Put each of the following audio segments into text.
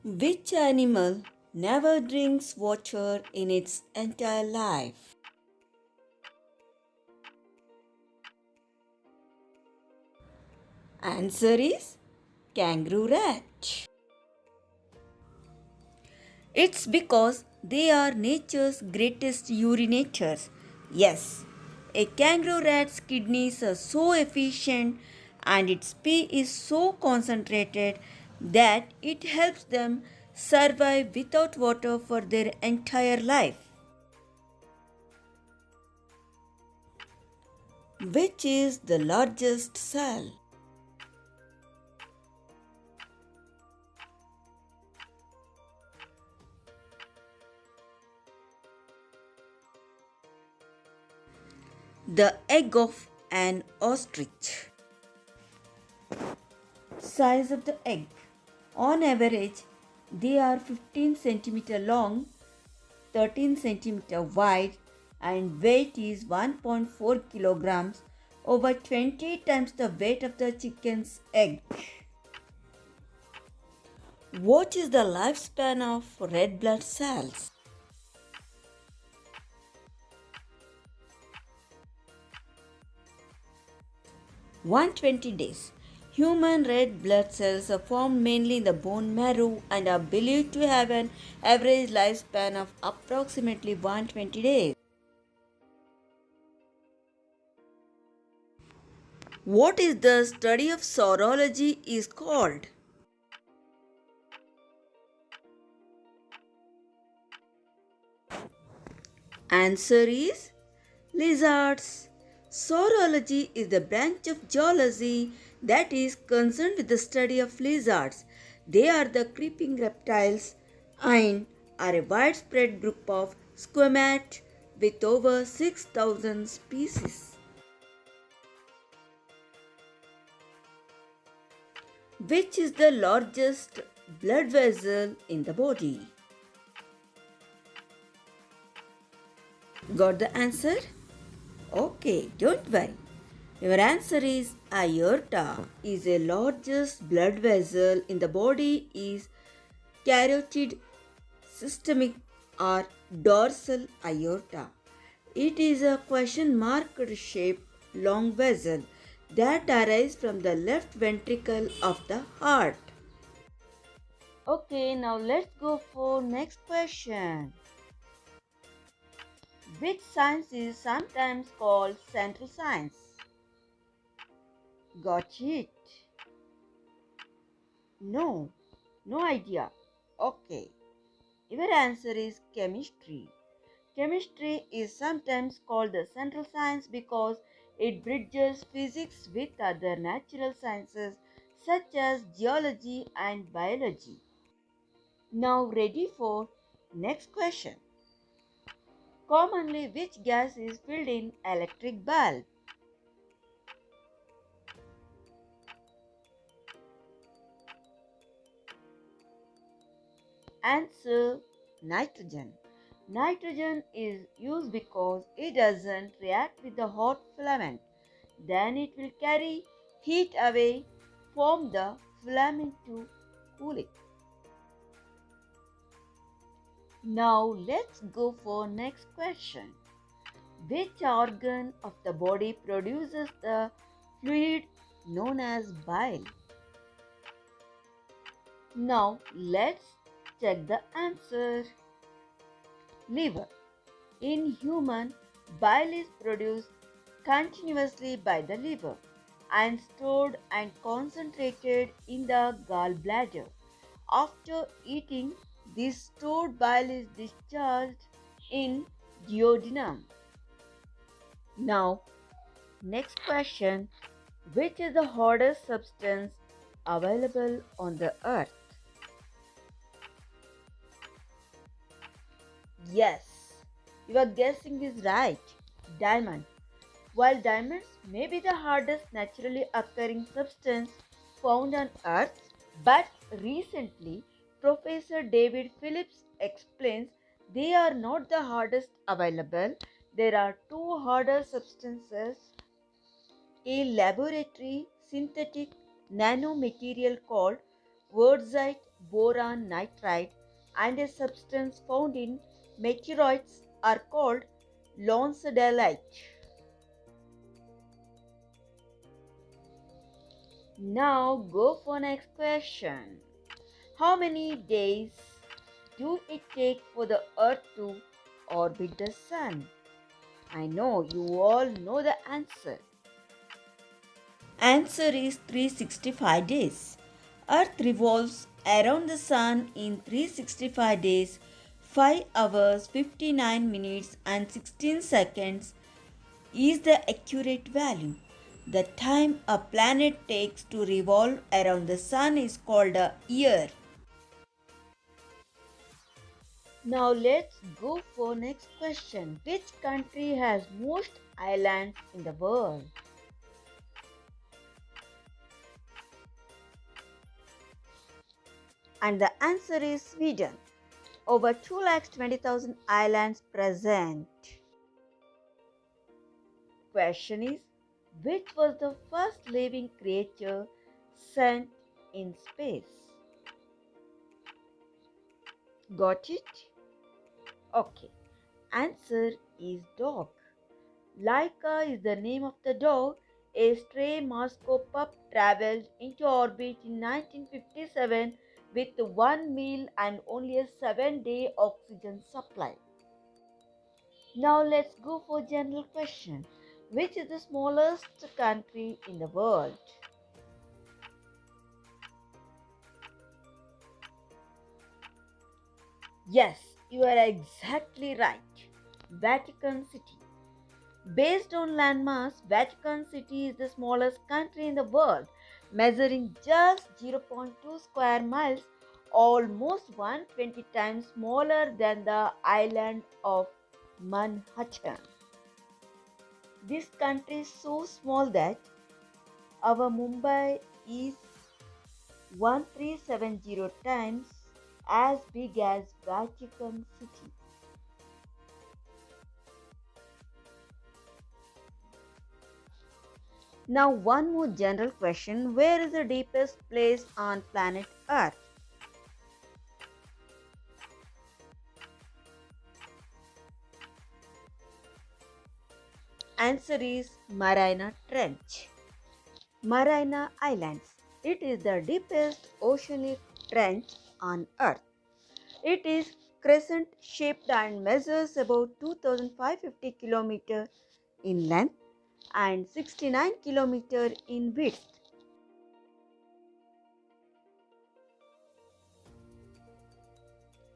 Which animal never drinks water in its entire life? Answer is kangaroo rat. It's because they are nature's greatest urinators. Yes, a kangaroo rat's kidneys are so efficient and its pee is so concentrated that it helps them survive without water for their entire life. Which is the largest cell? The egg of an ostrich. Size of the egg. On average, they are 15 centimeter long, 13 centimeter wide, and weight is 1.4 kilograms, over 20 times the weight of the chicken's egg. What is the lifespan of red blood cells? 120 days. Human red blood cells are formed mainly in the bone marrow and are believed to have an average lifespan of approximately 120 days. What is the study of sorology is called? Answer is lizards. Zoology is the branch of zoology that is concerned with the study of lizards. They are the creeping reptiles and are a widespread group of squamates with over 6,000 species. Which is the largest blood vessel in the body? Got the answer? Okay, don't worry. Your answer is aorta is the largest blood vessel in the body is carotid systemic or dorsal aorta. It is a question mark shaped long vessel that arises from the left ventricle of the heart. Okay, now let's go for next question. Which science is sometimes called central science? Got it? No, no idea. Okay, your answer is chemistry. Chemistry is sometimes called the central science because it bridges physics with other natural sciences such as geology and biology. Now ready for next question. Commonly, which gas is filled in electric bulb? Answer nitrogen. Nitrogen is used because it doesn't react with the hot filament. Then it will carry heat away from the filament to cool it. Now let's go for next question. Which organ of the body produces the fluid known as bile? Now let's check the answer. Liver. In human, bile is produced continuously by the liver and stored and concentrated in the gallbladder. After eating, this stored bile is discharged in duodenum. Now, next question. Which is the hardest substance available on the earth? Yes, your guessing is right. Diamond. While diamonds may be the hardest naturally occurring substance found on Earth, but recently Professor David Phillips explains they are not the hardest available. There are two harder substances, a laboratory synthetic nanomaterial called wurtzite boron nitride, and a substance found in meteorites are called lonsdaleite. Now go for next question. How many days do it take for the earth to orbit the sun? I know you all know the answer. Answer is 365 days. Earth revolves around the sun in 365 days, 5 hours, 59 minutes and 16 seconds is the accurate value. The time a planet takes to revolve around the sun is called a year. Now let's go for next question. Which country has most islands in the world? And the answer is Sweden. Over 2,20,000 islands present. Question is, which was the first living creature sent in space? Got it? Okay. Answer is dog. Laika is the name of the dog. A stray Moscow pup traveled into orbit in 1957 with one meal and only a 7-day oxygen supply. Now let's go for general question. Which is the smallest country in the world? Yes, you are exactly right. Vatican City. Based on landmass, Vatican City is the smallest country in the world, measuring just zero point 0.2 square miles, almost 120 times smaller than the island of Manhattan. This country is so small that our Mumbai is 1370 times as big as Vatican City. Now one more general question. Where is the deepest place on planet Earth? Answer is Mariana Trench. Mariana Islands. It is the deepest oceanic trench on Earth. It is crescent shaped and measures about 2550 km in length and 69 km in width.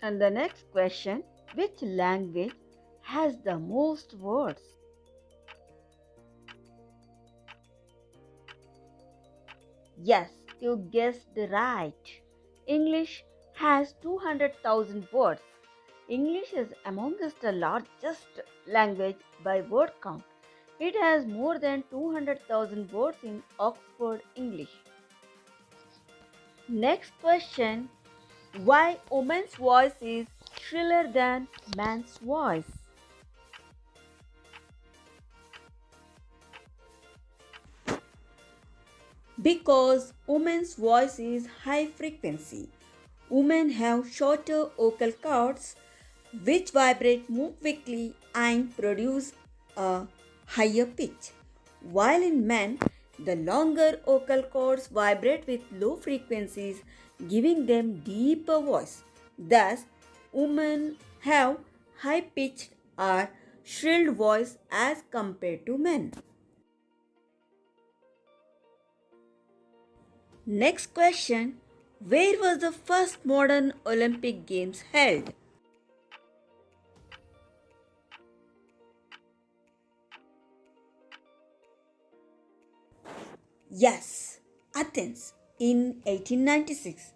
And the next question, which language has the most words? Yes, you guessed right. English has 200,000 words. English is amongst the largest language by word count. It has more than 200,000 words in Oxford English. Next question, why woman's voice is shriller than man's voice? Because women's voice is high frequency. Women have shorter vocal cords which vibrate more quickly and produce a higher pitch. While in men, the longer vocal cords vibrate with low frequencies, giving them deeper voice. Thus, women have high pitched or shrilled voice as compared to men. Next question, where was the first modern Olympic Games held? Yes, Athens in 1896.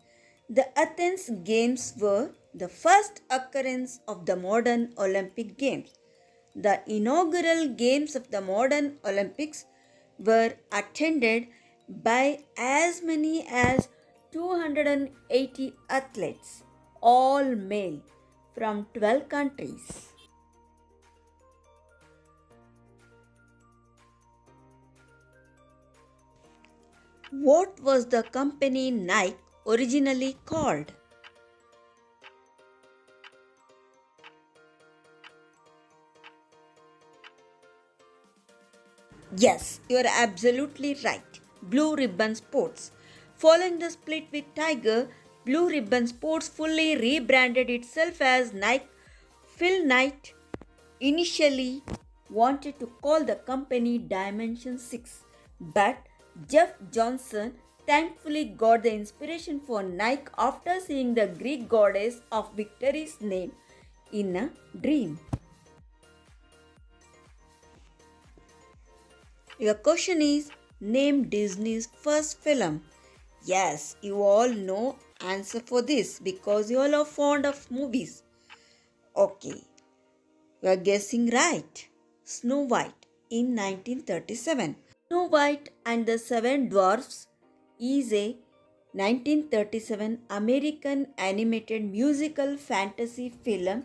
The Athens Games were the first occurrence of the modern Olympic Games. The inaugural Games of the modern Olympics were attended by as many as 280 athletes, all male, from 12 countries. What was the company Nike originally called? Yes, you are absolutely right. Blue Ribbon Sports. Following the split with Tiger, Blue Ribbon Sports fully rebranded itself as Nike. Phil Knight initially wanted to call the company Dimension 6, but Jeff Johnson thankfully got the inspiration for Nike after seeing the Greek goddess of victory's name in a dream. Your question is, name Disney's first film. Yes, you all know answer for this because you all are fond of movies. Okay, you are guessing right. Snow White in 1937. Snow White and the Seven Dwarfs is a 1937 American animated musical fantasy film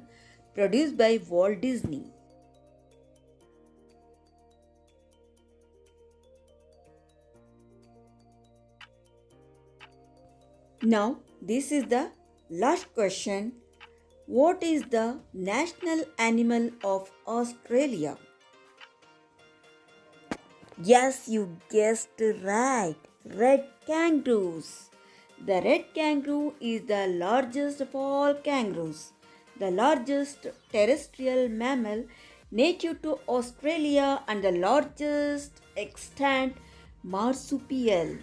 produced by Walt Disney. Now, this is the last question. What is the national animal of Australia? Yes, you guessed right. Red kangaroos. The red kangaroo is the largest of all kangaroos, the largest terrestrial mammal native to Australia and the largest extant marsupial.